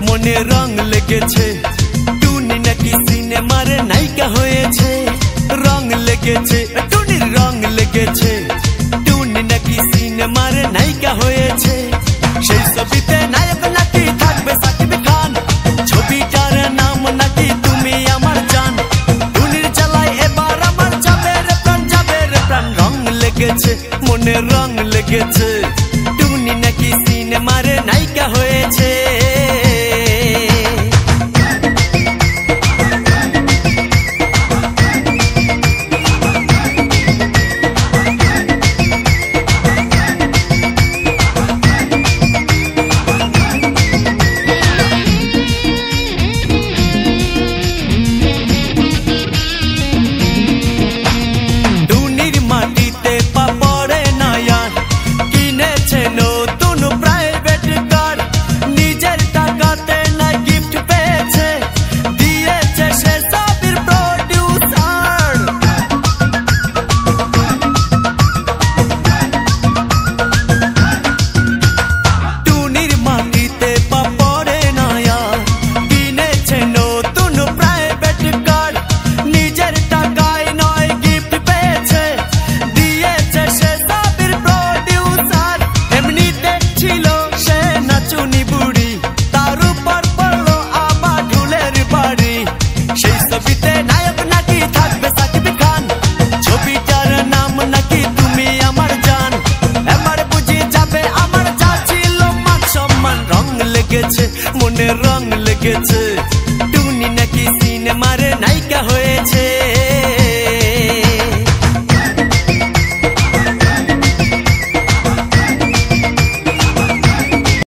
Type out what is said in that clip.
মনে রং লেগেছে টুনি নাকি সিনেমার নায়িকা হয়েছে। রং লেগেছে টুনির রং লেগেছে, টুনি নাকি সিনেমার নায়িকা হয়েছে। সেই ছবিতে নায়ক নাকি থাকবে সাকিব খান, ছবিটার নাম নাকি তুমি আমার জান। টুনির জ্বালায় এবার আমার যাবে রে প্রাণ। রং লেগেছে মনে রং লেগেছে, টুনি নাকি সিনেমার নায়িকা হয়েছে। মনে রং লেগেছে টুনি নাকি সিনেমার নায়িকা হয়েছে।